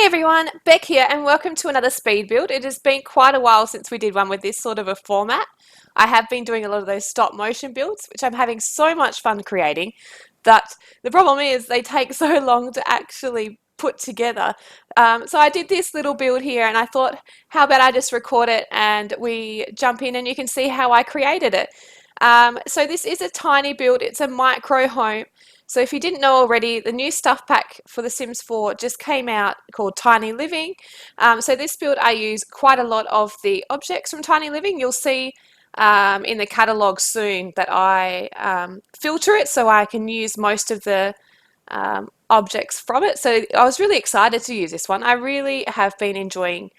everyone, Beck here and welcome to another speed build. It has been quite a while since we did one with this sort of a format. I have been doing a lot of those stop motion builds, which I'm having so much fun creating, but the problem is they take so long to actually put together. So I did this little build here and I thought, how about I just record it and we jump in and you can see how I created it. So this is a tiny build, it's a micro home. So if you didn't know already, the new stuff pack for The Sims 4 just came out called Tiny Living. So this build I use quite a lot of the objects from Tiny Living. You'll see in the catalogue soon that I filter it so I can use most of the objects from it. So I was really excited to use this one. I really have been enjoying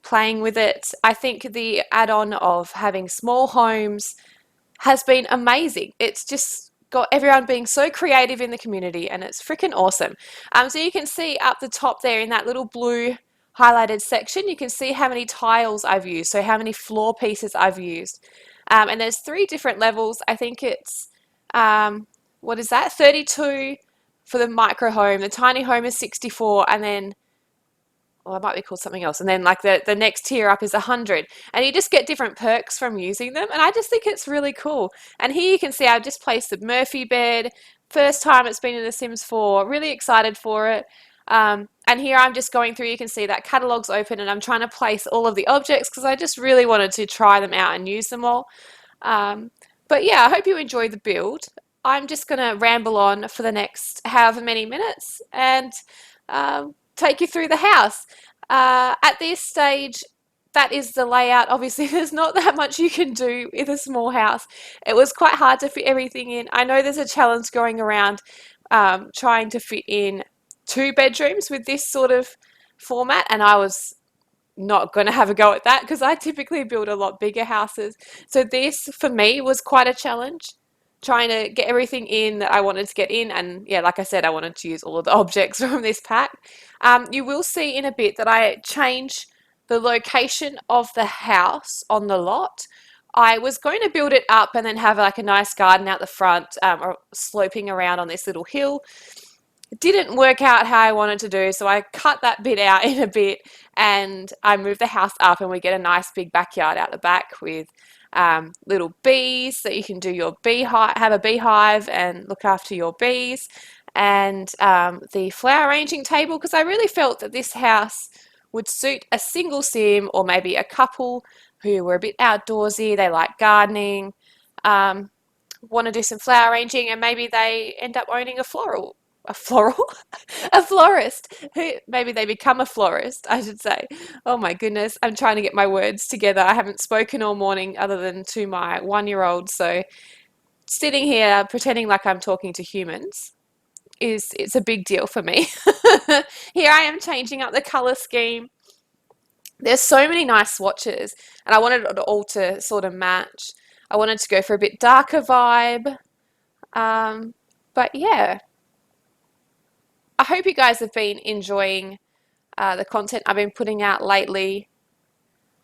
playing with it. I think the add-on of having small homes has been amazing. It's just got everyone being so creative in the community and it's freaking awesome. So you can see up the top there in that little blue highlighted section, you can see how many tiles I've used, so how many floor pieces I've used. And there's 3 different levels. I think it's, what is that, 32 for the micro home, the tiny home is 64, and then well, it might be called something else. And then like the next tier up is 100. And you just get different perks from using them. And I just think it's really cool. And here you can see I've just placed the Murphy bed. First time it's been in The Sims 4. Really excited for it. And here I'm just going through, you can see that catalogue's open and I'm trying to place all of the objects because I just really wanted to try them out and use them all. But yeah, I hope you enjoy the build. I'm just going to ramble on for the next however many minutes and take you through the house. At this stage, that is the layout. Obviously, there's not that much you can do with a small house. It was quite hard to fit everything in. I know there's a challenge going around trying to fit in 2 bedrooms with this sort of format, and I was not going to have a go at that because I typically build a lot bigger houses. So this, for me, was quite a challenge, trying to get everything in that I wanted to get in. And yeah, like I said, I wanted to use all of the objects from this pack. You will see in a bit that I change the location of the house on the lot. I was going to build it up and then have like a nice garden out the front or sloping around on this little hill. It didn't work out how I wanted to do, so I cut that bit out in a bit and I moved the house up and we get a nice big backyard out the back with little bees that you can do your beehive, have a beehive and look after your bees, and the flower arranging table, because I really felt that this house would suit a single sim or maybe a couple who were a bit outdoorsy, they like gardening, want to do some flower arranging, and maybe they end up owning a a florist, who maybe they become a florist, I should say. Oh my goodness, I'm trying to get my words together. I haven't spoken all morning other than to my 1-year-old, so sitting here pretending like I'm talking to humans it's a big deal for me. Here I am changing up the color scheme. There's so many nice swatches and I wanted it all to sort of match. I wanted to go for a bit darker vibe, but yeah, I hope you guys have been enjoying the content I've been putting out lately.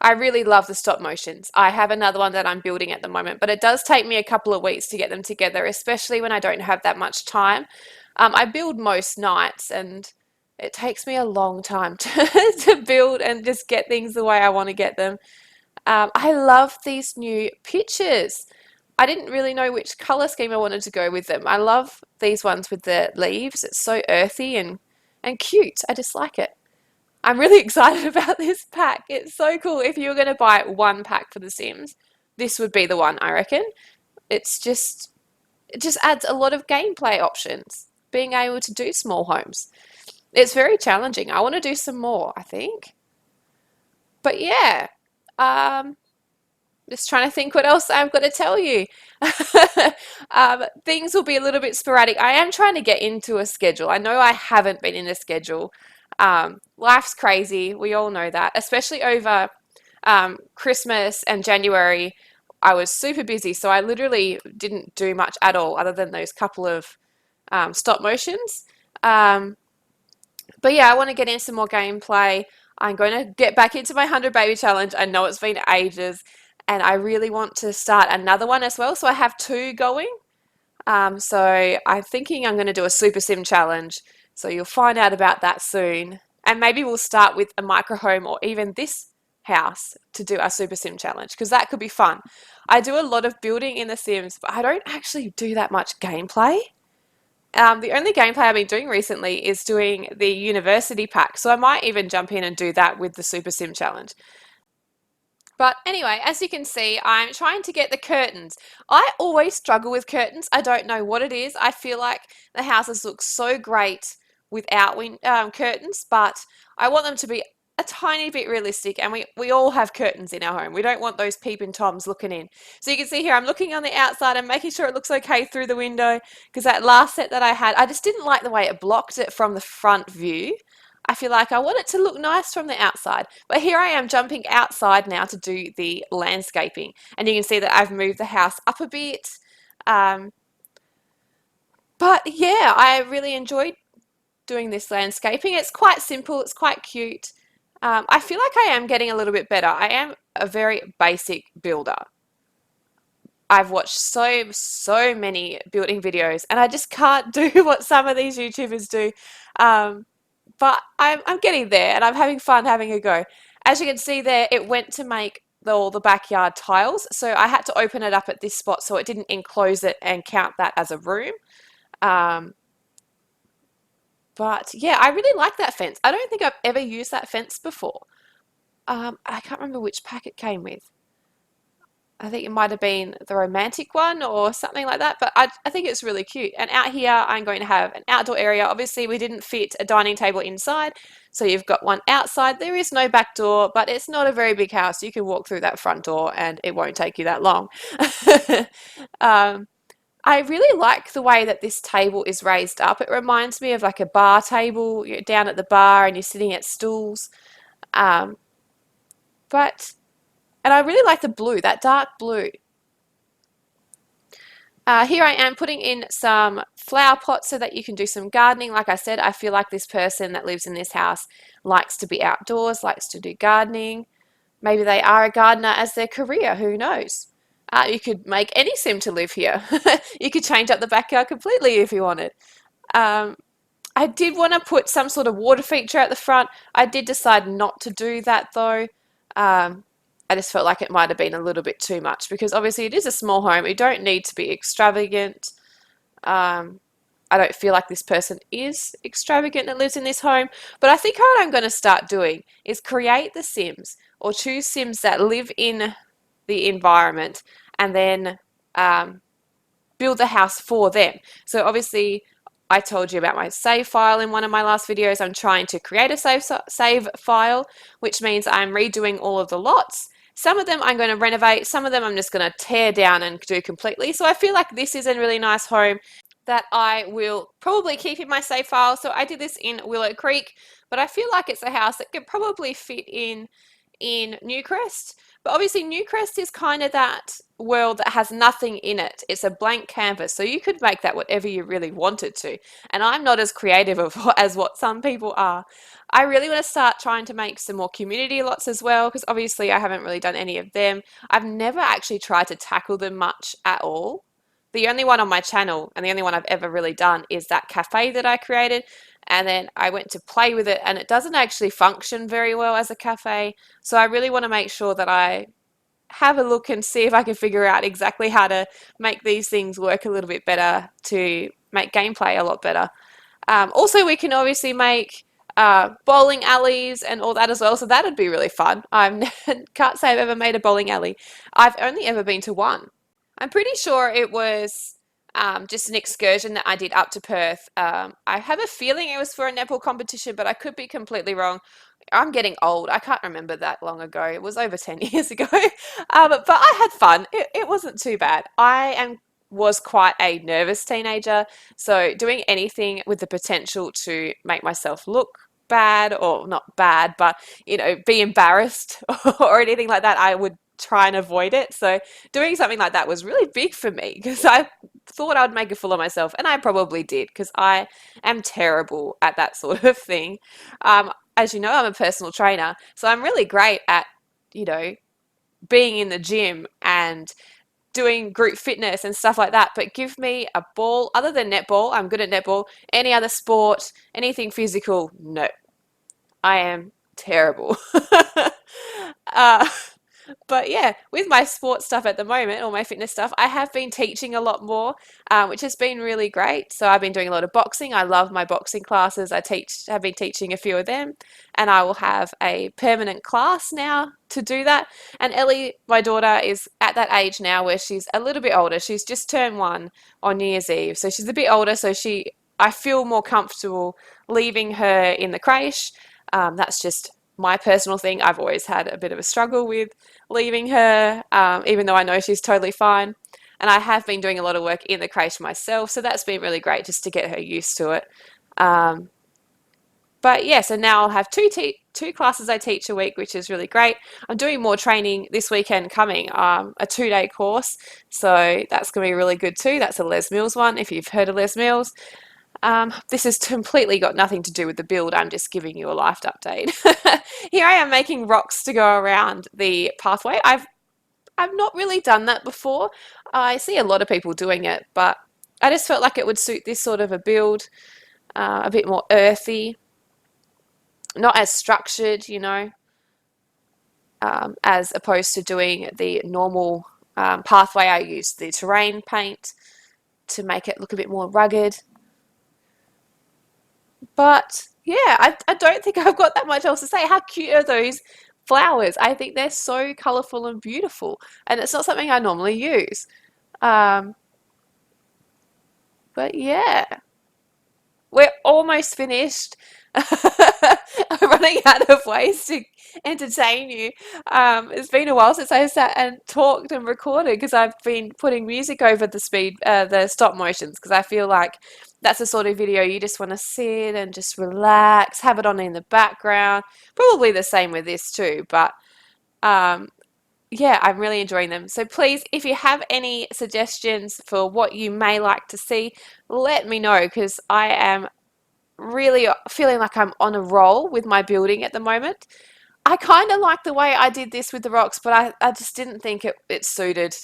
I really love the stop motions. I have another one that I'm building at the moment, but it does take me a couple of weeks to get them together, especially when I don't have that much time. I build most nights and it takes me a long time to build and just get things the way I want to get them. I love these new pictures. I didn't really know which color scheme I wanted to go with them. I love these ones with the leaves. It's so earthy and cute. I just like it. I'm really excited about this pack. It's so cool. If you were going to buy one pack for The Sims, this would be the one, I reckon. It just adds a lot of gameplay options, being able to do small homes. It's very challenging. I want to do some more, I think. But yeah, just trying to think what else I've got to tell you. Things will be a little bit sporadic. I am trying to get into a schedule. I know I haven't been in a schedule. Life's crazy. We all know that, especially over Christmas and January. I was super busy, so I literally didn't do much at all other than those couple of stop motions. But yeah, I want to get in some more gameplay. I'm going to get back into my 100 baby challenge. I know it's been ages and I really want to start another one as well. So I have 2 going. So I'm thinking I'm going to do a super sim challenge. So you'll find out about that soon. And maybe we'll start with a micro home or even this house to do our Super Sim challenge, because that could be fun. I do a lot of building in the Sims, but I don't actually do that much gameplay. The only gameplay I've been doing recently is doing the university pack, so I might even jump in and do that with the Super Sim challenge. But anyway, as you can see, I'm trying to get the curtains. I always struggle with curtains. I don't know what it is. I feel like the houses look so great without curtains, but I want them to be a tiny bit realistic, and we all have curtains in our home. We don't want those peeping toms looking in. So you can see here, I'm looking on the outside and making sure it looks okay through the window, because that last set that I had, I just didn't like the way it blocked it from the front view. I feel like I want it to look nice from the outside. But here I am jumping outside now to do the landscaping. And you can see that I've moved the house up a bit. Um, but yeah, I really enjoyed doing this landscaping. It's quite simple. It's quite cute. I feel like I am getting a little bit better. I am a very basic builder. I've watched so many building videos, and I just can't do what some of these YouTubers do. Um, but I'm getting there, and I'm having fun having a go. As you can see there, it went to make all the backyard tiles, so I had to open it up at this spot so it didn't enclose it and count that as a room. Um, but yeah, I really like that fence. I don't think I've ever used that fence before. I can't remember which pack it came with. I think it might have been the romantic one or something like that, but I think it's really cute. And out here, I'm going to have an outdoor area. Obviously, we didn't fit a dining table inside, so you've got one outside. There is no back door, but it's not a very big house. You can walk through that front door and it won't take you that long. um, I really like the way that this table is raised up. It reminds me of like a bar table. You're down at the bar and you're sitting at stools. Um, but and I really like the blue, that dark blue. Here I am putting in some flower pots so that you can do some gardening. Like I said, I feel like this person that lives in this house likes to be outdoors, likes to do gardening. Maybe they are a gardener as their career, who knows? You could make any sim to live here. You could change up the backyard completely if you wanted. Um, I did want to put some sort of water feature at the front. I did decide not to do that though. Um, I just felt like it might have been a little bit too much, because obviously it is a small home. You don't need to be extravagant. Um, I don't feel like this person is extravagant that lives in this home, but I think what I'm going to start doing is create the Sims, or choose Sims that live in the environment, and then build the house for them. So obviously I told you about my save file in one of my last videos. I'm trying to create a save file, which means I'm redoing all of the lots. Some of them I'm going to renovate, some of them I'm just going to tear down and do completely. So I feel like this is a really nice home that I will probably keep in my save file. So I did this in Willow Creek, but I feel like it's a house that could probably fit in Newcrest. But obviously Newcrest is kind of that world that has nothing in it. It's a blank canvas, so you could make that whatever you really wanted to. And I'm not as creative as what some people are. I really want to start trying to make some more community lots as well, because obviously I haven't really done any of them. I've never actually tried to tackle them much at all. The only one on my channel, and the only one I've ever really done, is that cafe that I created. And then I went to play with it, and it doesn't actually function very well as a cafe. So I really want to make sure that I have a look and see if I can figure out exactly how to make these things work a little bit better to make gameplay a lot better. Also, we can obviously make bowling alleys and all that as well, so that would be really fun. I can't say I've ever made a bowling alley. I've only ever been to one. I'm pretty sure it was just an excursion that I did up to Perth. I have a feeling it was for a netball competition, but I could be completely wrong. I'm getting old. I can't remember that long ago. It was over 10 years ago. But I had fun. It wasn't too bad. Was quite a nervous teenager, so doing anything with the potential to make myself look bad, or not bad, but be embarrassed or anything like that, I would try and avoid it. So doing something like that was really big for me, because I thought I would make a fool of myself, and I probably did, because I am terrible at that sort of thing. As you know, I'm a personal trainer, so I'm really great at, being in the gym and doing group fitness and stuff like that, but give me a ball, other than netball, I'm good at netball, any other sport, anything physical, no. I am terrible. uh, but yeah, with my sports stuff at the moment, or my fitness stuff, I have been teaching a lot more, which has been really great. So I've been doing a lot of boxing. I love my boxing classes. Have been teaching a few of them, and I will have a permanent class now to do that. And Ellie, my daughter, is at that age now where she's a little bit older. She's just turned 1 on New Year's Eve, so she's a bit older. So I feel more comfortable leaving her in the creche. That's just my personal thing. I've always had a bit of a struggle with leaving her, even though I know she's totally fine. And I have been doing a lot of work in the creche myself, so that's been really great just to get her used to it. Um, but yeah, so now I'll have two classes I teach a week, which is really great. I'm doing more training this weekend coming, a 2-day course, so that's going to be really good too. That's a Les Mills one, if you've heard of Les Mills. This has completely got nothing to do with the build. I'm just giving you a life update. Here I am making rocks to go around the pathway. I've not really done that before. I see a lot of people doing it, but I just felt like it would suit this sort of a build, a bit more earthy, not as structured, as opposed to doing the normal pathway. I used the terrain paint to make it look a bit more rugged. But yeah, I don't think I've got that much else to say. How cute are those flowers? I think they're so colourful and beautiful, and it's not something I normally use. Um, but yeah, we're almost finished. I'm running out of ways to entertain you. It's been a while since I sat and talked and recorded because I've been putting music over the stop motions because I feel like that's the sort of video you just want to sit and just relax, have it on in the background. Probably the same with this too, but um, yeah, I'm really enjoying them. So please, if you have any suggestions for what you may like to see, let me know because I am really feeling like I'm on a roll with my building at the moment. I kind of like the way I did this with the rocks, but I just didn't think it suited.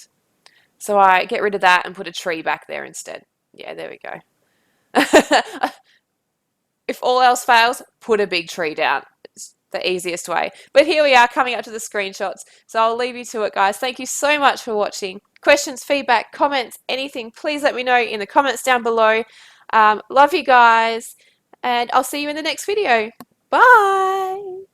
So I get rid of that and put a tree back there instead. Yeah, there we go. If all else fails, put a big tree down. It's the easiest way. But here we are coming up to the screenshots. So I'll leave you to it, guys. Thank you so much for watching. Questions, feedback, comments, anything, please let me know in the comments down below. Love you guys, and I'll see you in the next video. Bye!